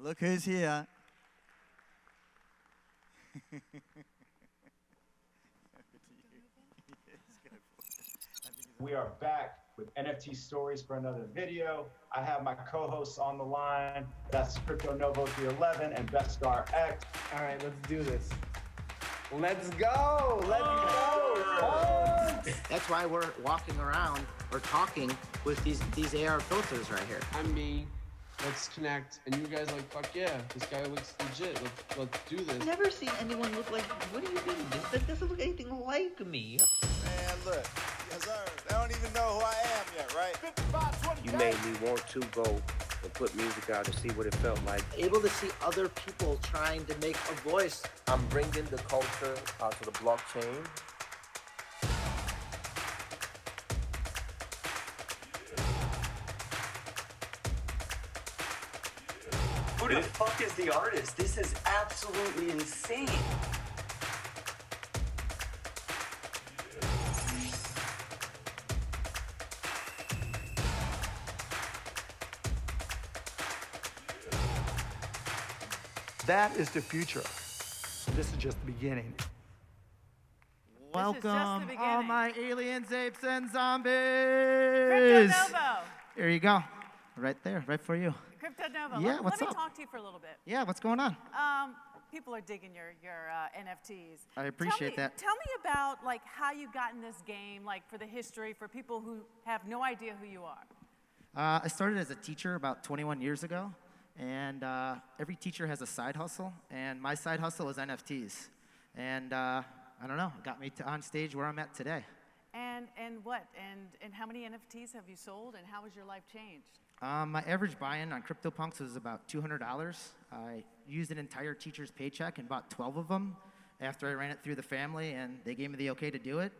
Look who's here. We are back with NFT Stories for another video. I have my co-hosts on the line. That's Crypto Novo 311 and Beskar X. All right, let's do this. Let's go! Let's go! That's why we're walking around or talking with these AR filters right here. I'm me. Let's connect. And you guys like, fuck yeah, this guy looks legit. Let's do this. I've never seen anyone look like, what do you mean? That doesn't look anything like me. Man, look. Yes, sir. They don't even know who I am yet, right? You made me want to go and put music out and see what it felt like. Able to see other people trying to make a voice. I'm bringing the culture to the blockchain. Who the fuck is the artist? This is absolutely insane. That is the future. This is just the beginning. Welcome, all my aliens, apes, and zombies. Crypto Novo. Here you go. Right there, right for you. Crypto Novo. Yeah, let what's me up? talk to you for a little bit. Yeah, what's going on? People are digging your NFTs. I appreciate that. Tell me about like how you got in this game, like for the history, for people who have no idea who you are. I started as a teacher about 21 years ago, and every teacher has a side hustle, and my side hustle is NFTs. And I don't know, it got me on stage where I'm at today. And what? And how many NFTs have you sold, and how has your life changed? My average buy-in on CryptoPunks was about $200. I used an entire teacher's paycheck and bought 12 of them after I ran it through the family, and they gave me the okay to do it.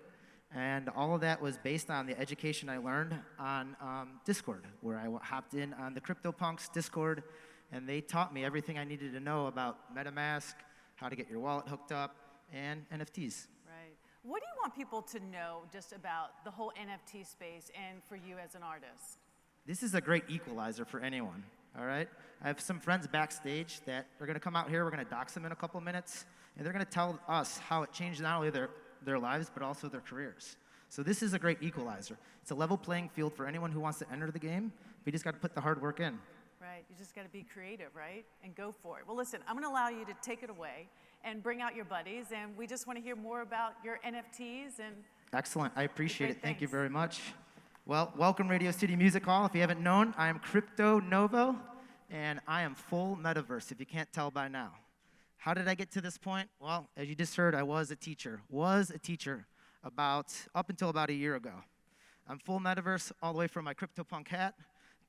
And all of that was based on the education I learned on Discord, where I hopped in on the CryptoPunks Discord, and they taught me everything I needed to know about MetaMask, how to get your wallet hooked up, and NFTs. Right. What do you want people to know just about the whole NFT space and for you as an artist? This is a great equalizer for anyone, all right? I have some friends backstage that are gonna come out here, we're gonna dox them in a couple minutes, and they're gonna tell us how it changed not only their lives, but also their careers. So this is a great equalizer. It's a level playing field for anyone who wants to enter the game, but you just gotta put the hard work in. Right, you just gotta be creative, right? And go for it. Well, listen, I'm gonna allow you to take it away and bring out your buddies, and we just wanna hear more about your NFTs and Excellent, I appreciate it. Thank you things. very much. Well, welcome Radio City Music Hall. If you haven't known, I am Crypto Novo, and I am full Metaverse, if you can't tell by now. How did I get to this point? Well, as you just heard, I was a teacher up until about a year ago. I'm full Metaverse all the way from my CryptoPunk hat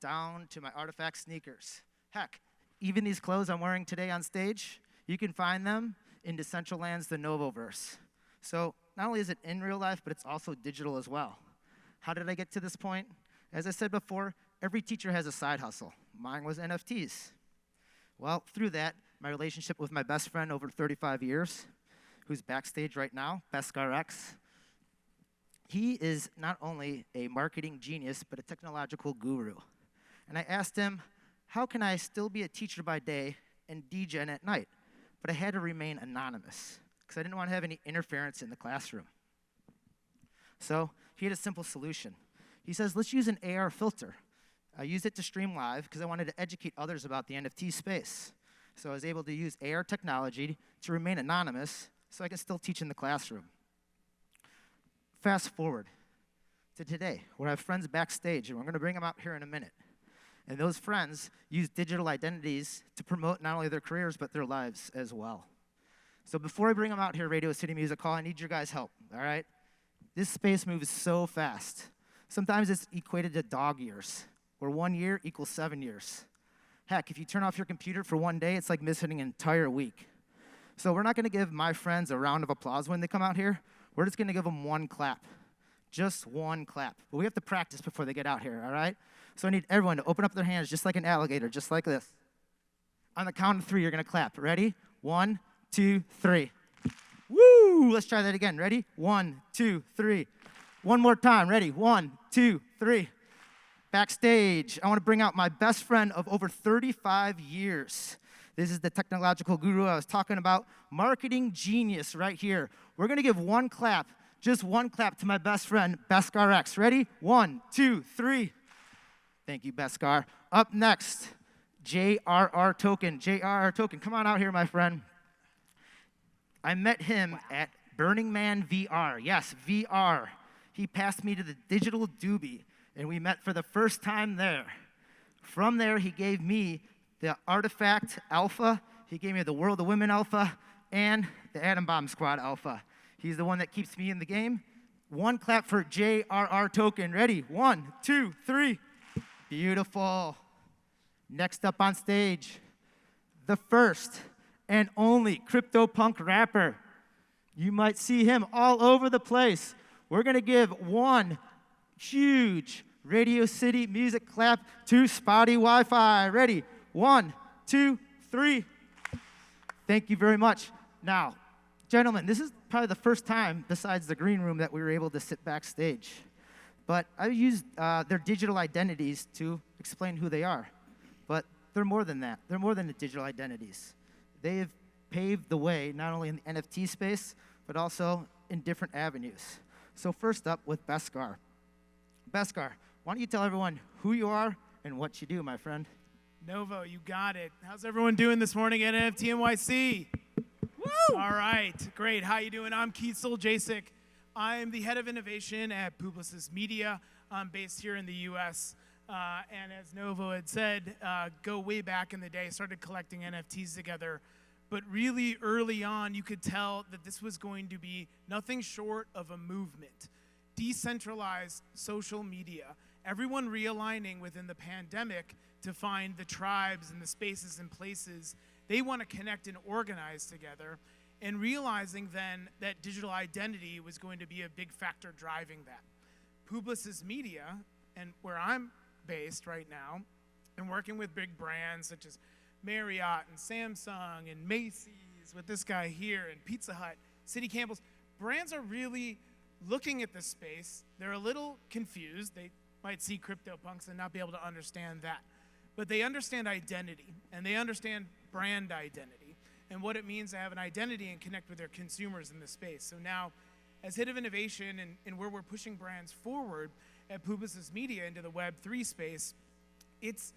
down to my artifact sneakers. Heck, even these clothes I'm wearing today on stage, you can find them in Decentraland's The Novoverse. So not only is it in real life, but it's also digital as well. How did I get to this point? As I said before, every teacher has a side hustle. Mine was NFTs. Well, through that, my relationship with my best friend over 35 years, who's backstage right now, Beskar X, he is not only a marketing genius, but a technological guru. And I asked him, how can I still be a teacher by day and Degen at night? But I had to remain anonymous, because I didn't want to have any interference in the classroom. So he had a simple solution. He says, let's use an AR filter. I used it to stream live because I wanted to educate others about the NFT space. So I was able to use AR technology to remain anonymous so I can still teach in the classroom. Fast forward to today, where I have friends backstage, and we're going to bring them out here in a minute. And those friends use digital identities to promote not only their careers, but their lives as well. So before I bring them out here, Radio City Music Hall, I need your guys' help, all right? This space moves so fast. Sometimes it's equated to dog years, where 1 year equals 7 years. Heck, if you turn off your computer for 1 day, it's like missing an entire week. So we're not gonna give my friends a round of applause when they come out here. We're just gonna give them one clap. Just one clap. But we have to practice before they get out here, all right? So I need everyone to open up their hands just like an alligator, just like this. On the count of 3, you're gonna clap. Ready? 1, 2, 3. Woo! Let's try that again. Ready? 1, 2, 3. One more time. Ready? 1, 2, 3. Backstage, I want to bring out my best friend of over 35 years. This is the technological guru I was talking about. Marketing genius right here. We're going to give one clap, just one clap to my best friend, Beskar X. Ready? 1, 2, 3. Thank you, Beskar. Up next, JRR Token. JRR Token, come on out here, my friend. I met him at Burning Man VR. Yes, VR. He passed me to the digital doobie, and we met for the first time there. From there, he gave me the Artifact Alpha. He gave me the World of Women Alpha and the Atom Bomb Squad Alpha. He's the one that keeps me in the game. One clap for JRR Token. Ready? 1, 2, 3. Beautiful. Next up on stage, the first and only CryptoPunk rapper. You might see him all over the place. We're going to give one huge Radio City music clap to Spottie Wi-Fi. Ready? 1, 2, 3. Thank you very much. Now, gentlemen, this is probably the first time besides the green room that we were able to sit backstage. But I used their digital identities to explain who they are. But they're more than that. They're more than the digital identities. They have paved the way, not only in the NFT space, but also in different avenues. So first up with Beskar. Beskar, why don't you tell everyone who you are and what you do, my friend? Novo, you got it. How's everyone doing this morning at NFT.NYC? Woo! All right, great. How you doing? I'm Keith Soljacich. I'm the head of innovation at Publicis Media. I'm based here in the U.S. And as Novo had said, go way back in the day, started collecting NFTs together. But really early on, you could tell that this was going to be nothing short of a movement. Decentralized social media, everyone realigning within the pandemic to find the tribes and the spaces and places they want to connect and organize together, and realizing then that digital identity was going to be a big factor driving that. Publicis Media, and where I'm based right now, and working with big brands such as Marriott and Samsung and Macy's with this guy here and Pizza Hut, City Campbell's, brands are really looking at this space. They're a little confused. They might see CryptoPunks and not be able to understand that. But they understand identity, and they understand brand identity and what it means to have an identity and connect with their consumers in this space. So now, as head of innovation and where we're pushing brands forward at Publicis Media into the Web3 space, it's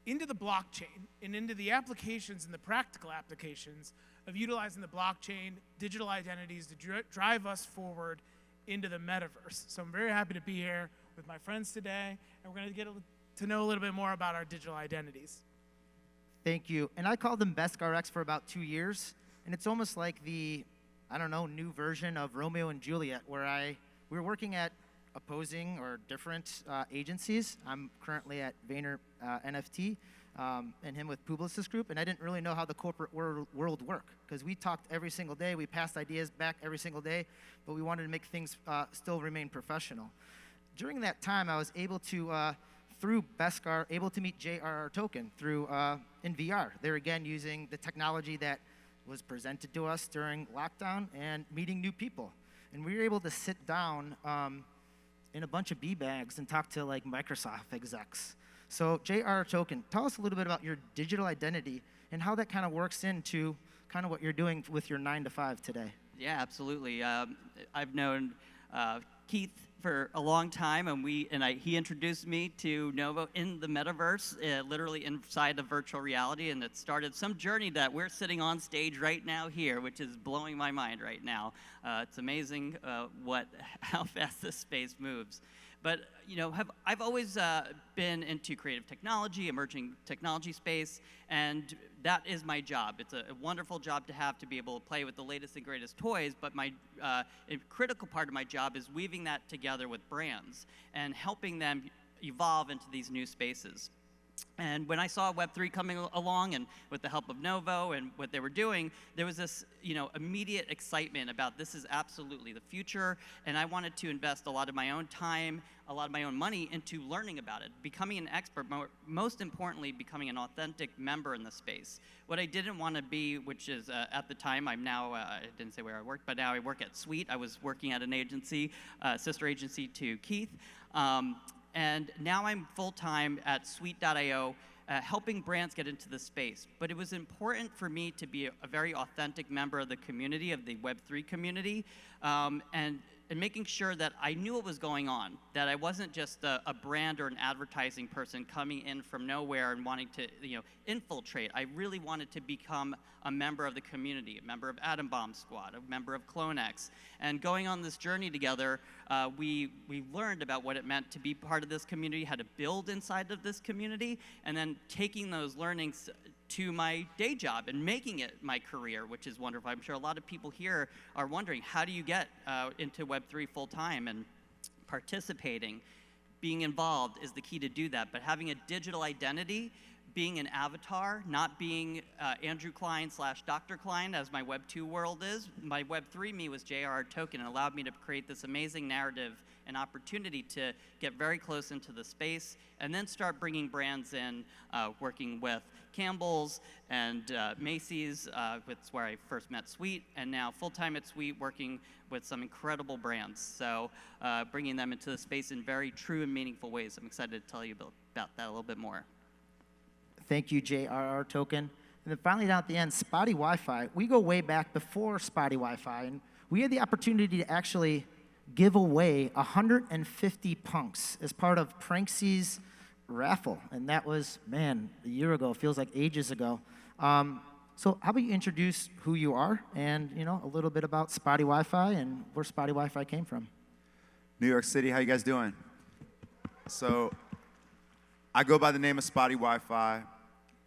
into the blockchain and into the applications and the practical applications of utilizing the blockchain, digital identities to drive us forward into the metaverse. So I'm very happy to be here with my friends today, and we're going to get to know a little bit more about our digital identities. Thank you. And I called them Beskar X for about 2 years, and it's almost like the, I don't know, new version of Romeo and Juliet, where we were working at opposing or different agencies. I'm currently at Vayner NFT, and him with Publicis Group, and I didn't really know how the corporate world worked, because we talked every single day, we passed ideas back every single day, but we wanted to make things still remain professional. During that time, I was able to, through Beskar, able to meet JRR Token through in VR. They're again using the technology that was presented to us during lockdown and meeting new people. And we were able to sit down in a bunch of bags and talk to like Microsoft execs. So JRR Token, tell us a little bit about your digital identity and how that kind of works into kind of what you're doing with your 9 to 5 today. Yeah, absolutely. I've known Keith for a long time, and he introduced me to Novo in the metaverse, literally inside of virtual reality, and it started some journey that we're sitting on stage right now here, which is blowing my mind right now. It's amazing how fast this space moves. But I've always been into creative technology, emerging technology space, and that is my job. It's a wonderful job to be able to play with the latest and greatest toys, but a critical part of my job is weaving that together with brands and helping them evolve into these new spaces. And when I saw Web3 coming along, and with the help of Novo and what they were doing, there was this, immediate excitement about this is absolutely the future, and I wanted to invest a lot of my own time, a lot of my own money into learning about it, becoming an expert, most importantly, becoming an authentic member in the space. What I didn't want to be, which is at the time, I'm now, I didn't say where I worked, but now I work at Sweet. I was working at an agency, sister agency to Keith. And now I'm full-time at Sweet.io, helping brands get into the space. But it was important for me to be a very authentic member of the community, of the Web3 community, and making sure that I knew what was going on, that I wasn't just a brand or an advertising person coming in from nowhere and wanting to, infiltrate. I really wanted to become a member of the community, a member of Atom Bomb Squad, a member of CloneX. And going on this journey together, we learned about what it meant to be part of this community, how to build inside of this community, and then taking those learnings to my day job and making it my career, which is wonderful. I'm sure a lot of people here are wondering, how do you get into Web3 full time? And participating, being involved is the key to do that. But having a digital identity, being an avatar, not being Andrew Klein / Dr. Klein, as my Web 2 world is. My Web 3 me was J.R.R. Token, and allowed me to create this amazing narrative and opportunity to get very close into the space, and then start bringing brands in, working with Campbell's and Macy's, which is where I first met Sweet, and now full-time at Sweet, working with some incredible brands. So bringing them into the space in very true and meaningful ways. I'm excited to tell you about that a little bit more. Thank you, J.R.R. Token. And then finally down at the end, Spottie Wi-Fi. We go way back before Spottie Wi-Fi, and we had the opportunity to actually give away 150 punks as part of Pranksy's raffle. And that was, man, a year ago. It feels like ages ago. So how about you introduce who you are and, a little bit about Spottie Wi-Fi and where Spottie Wi-Fi came from. New York City, how you guys doing? So I go by the name of Spottie Wi-Fi.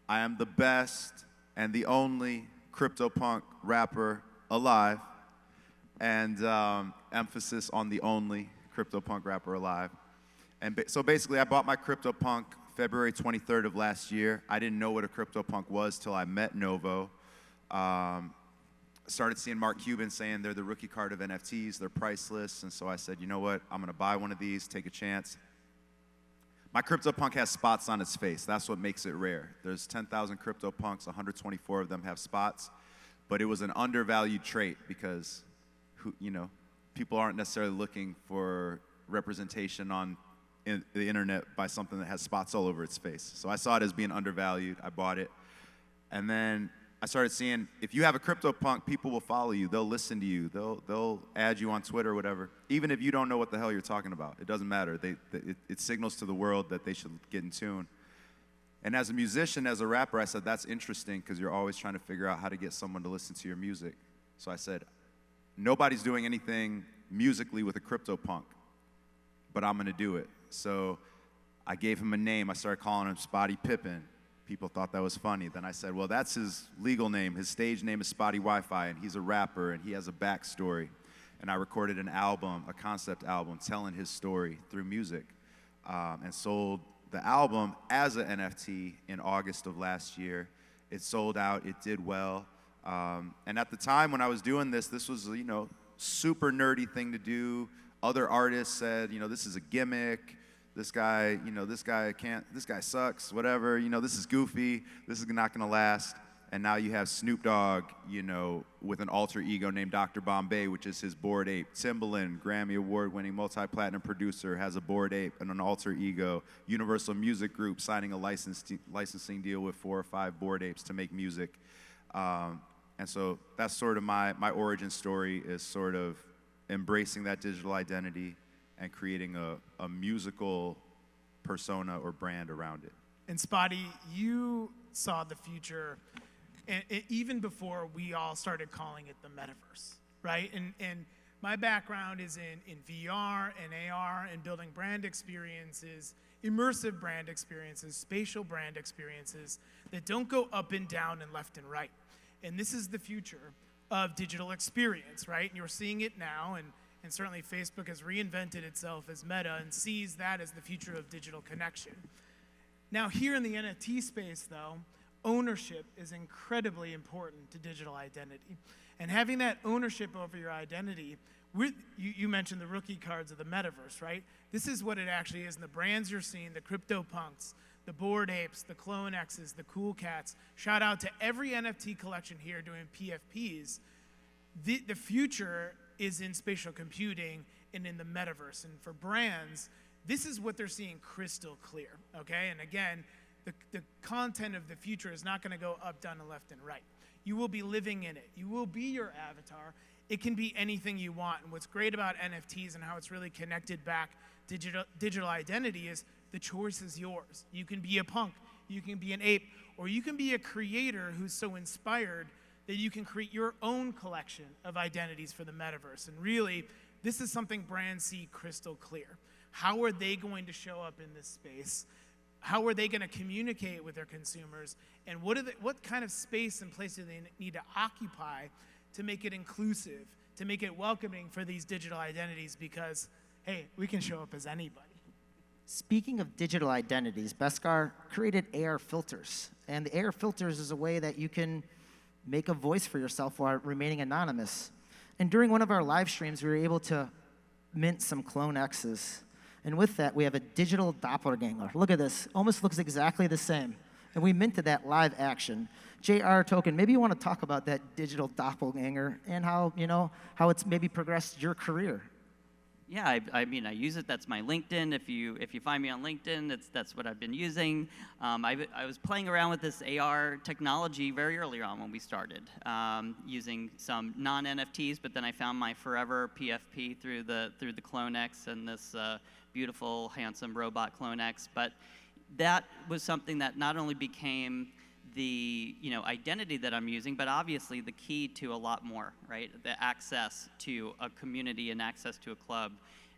I am the best and the only CryptoPunk rapper alive. And emphasis on the only CryptoPunk rapper alive. And so basically, I bought my CryptoPunk February 23rd of last year. I didn't know what a CryptoPunk was till I met Novo. Started seeing Mark Cuban saying they're the rookie card of NFTs, they're priceless. And so I said, you know what, I'm gonna buy one of these, take a chance. My CryptoPunk has spots on its face. That's what makes it rare. There's 10,000 CryptoPunks, 124 of them have spots. But it was an undervalued trait because people aren't necessarily looking for representation on the internet by something that has spots all over its face. So I saw it as being undervalued. I bought it. And then I started seeing, if you have a CryptoPunk, people will follow you. They'll listen to you. They'll add you on Twitter or whatever. Even if you don't know what the hell you're talking about. It doesn't matter. It signals to the world that they should get in tune. And as a musician, as a rapper, I said, that's interesting because you're always trying to figure out how to get someone to listen to your music. So I said, nobody's doing anything musically with a CryptoPunk, but I'm gonna do it. So I gave him a name. I started calling him Spottie Pippin. People thought that was funny. Then I said, well, that's his legal name. His stage name is Spottie Wi-Fi, and he's a rapper, and he has a backstory. And I recorded an album, a concept album, telling his story through music, and sold the album as an NFT in August of last year. It sold out. It did well. And at the time when I was doing this was, super nerdy thing to do. Other artists said, this is a gimmick. This guy, this guy sucks, whatever. This is goofy. This is not gonna last. And now you have Snoop Dogg, with an alter ego named Dr. Bombay, which is his Bored Ape. Timbaland, Grammy Award-winning multi-platinum producer, has a Bored Ape and an alter ego. Universal Music Group signing a licensing deal with 4 or 5 Bored Apes to make music. And so that's sort of my origin story, is sort of embracing that digital identity and creating a musical persona or brand around it. And Spottie, you saw the future even before we all started calling it the metaverse, right? And my background is in VR and AR and building brand experiences, immersive brand experiences, spatial brand experiences that don't go up and down and left and right. And this is the future of digital experience, right? And you're seeing it now, and certainly Facebook has reinvented itself as Meta and sees that as the future of digital connection. Now, here in the NFT space, though, ownership is incredibly important to digital identity. And having that ownership over your identity, you mentioned the rookie cards of the metaverse, right? This is what it actually is. And the brands you're seeing, the CryptoPunks, the Bored Apes, the CloneX's, the Cool Cats. Shout out to every NFT collection here doing PFPs. The future is in spatial computing and in the metaverse. And for brands, this is what they're seeing crystal clear, okay? And again, the content of the future is not going to go up, down, and left and right. You will be living in it. You will be your avatar. It can be anything you want. And what's great about NFTs and how it's really connected back digital identity is the choice is yours. You can be a punk, you can be an ape, or you can be a creator who's so inspired that you can create your own collection of identities for the metaverse. And really, this is something brands see crystal clear. How are they going to show up in this space? How are they going to communicate with their consumers? And what kind of space and place do they need to occupy to make it inclusive, to make it welcoming for these digital identities? Because, hey, we can show up as anybody. Speaking of digital identities, Beskar created AR filters. And the AR filters is a way that you can make a voice for yourself while remaining anonymous. And during one of our live streams, we were able to mint some Clone X's. And with that, we have a digital doppelganger. Look at this, almost looks exactly the same. And we minted that live action. JR Token, maybe you want to talk about that digital doppelganger and how, how it's maybe progressed your career. Yeah, I mean, I use it. That's my LinkedIn. If you find me on LinkedIn, that's what I've been using. I was playing around with this AR technology very early on when we started, using some non-NFTs, but then I found my forever PFP through the Clone X and this beautiful, handsome robot Clone X. But that was something that not only became the identity that I'm using, but obviously the key to a lot more, right? The access to a community and access to a club.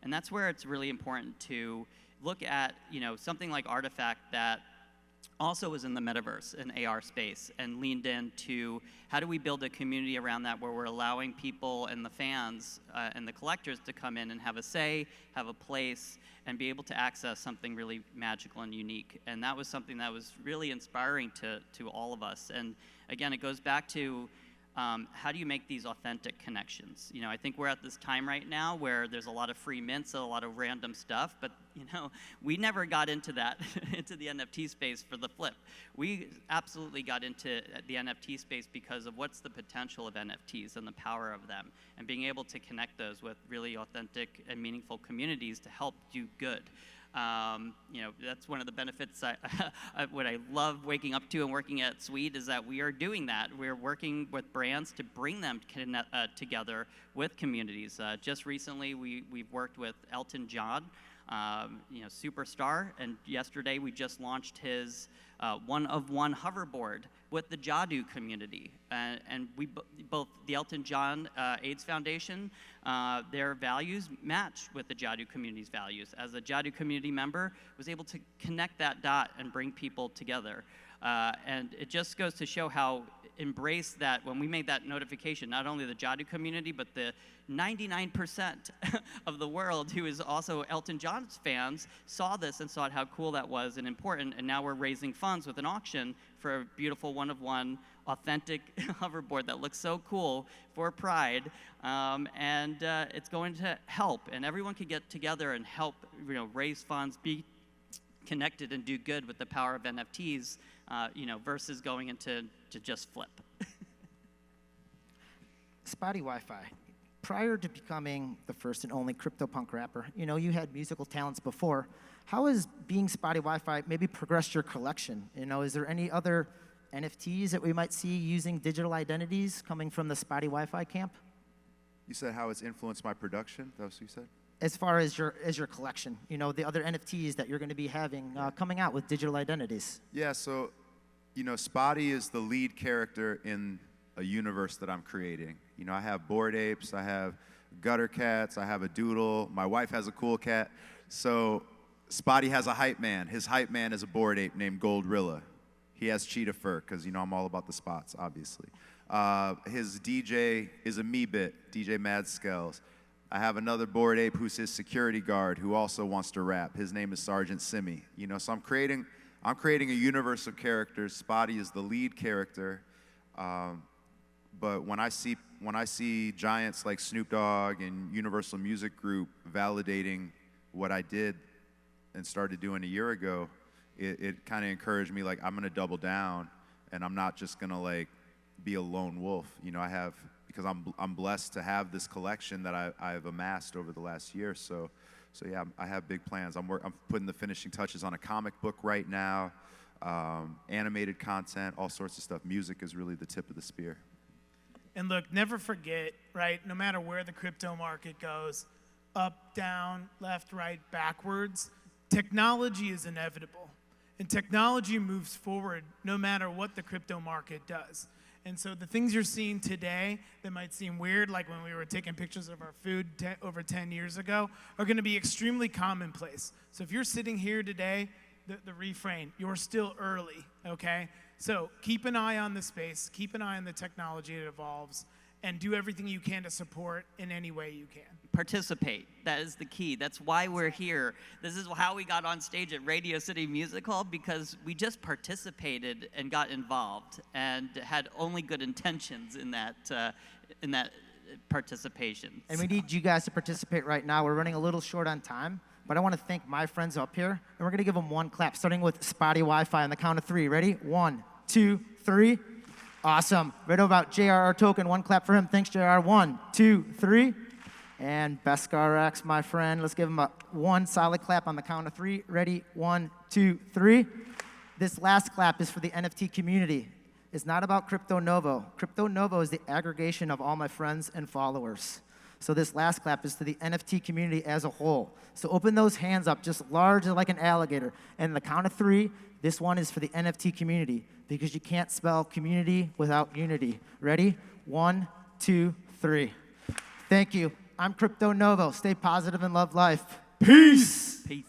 And that's where it's really important to look at something like Artifact that also was in the metaverse and AR space and leaned into how do we build a community around that where we're allowing people and the fans and the collectors to come in and have a say, have a place, and be able to access something really magical and unique. And that was something that was really inspiring to all of us. And again, it goes back to how do you make these authentic connections? I think we're at this time right now where there's a lot of free mints, a lot of random stuff, but we never got into that, into the NFT space for the flip. We absolutely got into the NFT space because of what's the potential of NFTs and the power of them, and being able to connect those with really authentic and meaningful communities to help do good. That's one of the benefits what I love waking up to and working at Sweet is that we are doing that. We're working with brands to bring them together with communities. Just recently, we've worked with Elton John, superstar, and yesterday we just launched his one-of-one hoverboard with the Jadu community. And we both the Elton John AIDS Foundation, their values match with the Jadu community's values. As a Jadu community member, was able to connect that dot and bring people together. And it just goes to show how embrace that when we made that notification, not only the Jadu community, but the 99% of the world who is also Elton John's fans saw this and saw how cool that was and important. And now we're raising funds with an auction for a beautiful one-of-one authentic hoverboard that looks so cool for Pride. And it's going to help. And everyone can get together and help raise funds, be connected and do good with the power of NFTs, versus going into just flip. Spottie Wi-Fi. Prior to becoming the first and only CryptoPunk rapper, you had musical talents before. How has being Spottie Wi-Fi maybe progressed your collection? Is there any other NFTs that we might see using digital identities coming from the Spottie Wi-Fi camp? You said how it's influenced my production? That was what you said? As far as your collection, the other NFTs that you're going to be having coming out with digital identities. Yeah, so, Spottie is the lead character in a universe that I'm creating. I have bored apes, I have gutter cats, I have a doodle, my wife has a cool cat. So Spottie has a hype man. His hype man is a bored ape named Goldrilla. He has cheetah fur, because I'm all about the spots, obviously. His DJ is a me-bit, DJ Mad Skells. I have another bored ape who's his security guard who also wants to rap. His name is Sergeant Simi. So I'm creating a universe of characters. Spottie is the lead character. But when I see giants like Snoop Dogg and Universal Music Group validating what I did and started doing a year ago, it kind of encouraged me, like, I'm going to double down, and I'm not just going to, be a lone wolf. Because I'm blessed to have this collection that I've amassed over the last year. So yeah, I have big plans. I'm putting the finishing touches on a comic book right now. animated content, all sorts of stuff. Music is really the tip of the spear. And look, never forget, right, no matter where the crypto market goes, up, down, left, right, backwards, technology is inevitable. And technology moves forward no matter what the crypto market does. And so the things you're seeing today that might seem weird, like when we were taking pictures of our food over 10 years ago, are going to be extremely commonplace. So if you're sitting here today, the refrain, you're still early, okay? So keep an eye on the space, keep an eye on the technology that evolves, and do everything you can to support in any way you can. Participate. That is the key. That's why we're here. This is how we got on stage at Radio City Music Hall, because we just participated and got involved and had only good intentions in that participation. And we need you guys to participate right now. We're running a little short on time, but I want to thank my friends up here, and we're going to give them one clap, starting with Spottie Wi-Fi on the count of 3. Ready? 1, 2, 3. Awesome. Right about JRR Token, one clap for him. Thanks, JRR. 1, 2, 3. And Beskar X, my friend, let's give him one solid clap on the count of 3. Ready? 1, 2, 3. This last clap is for the NFT community. It's not about Crypto Novo. Crypto Novo is the aggregation of all my friends and followers. So this last clap is to the NFT community as a whole. So open those hands up, just large like an alligator. And the count of 3, this one is for the NFT community, because you can't spell community without unity. Ready? 1, 2, 3. Thank you. I'm Crypto Novo. Stay positive and love life. Peace. Peace.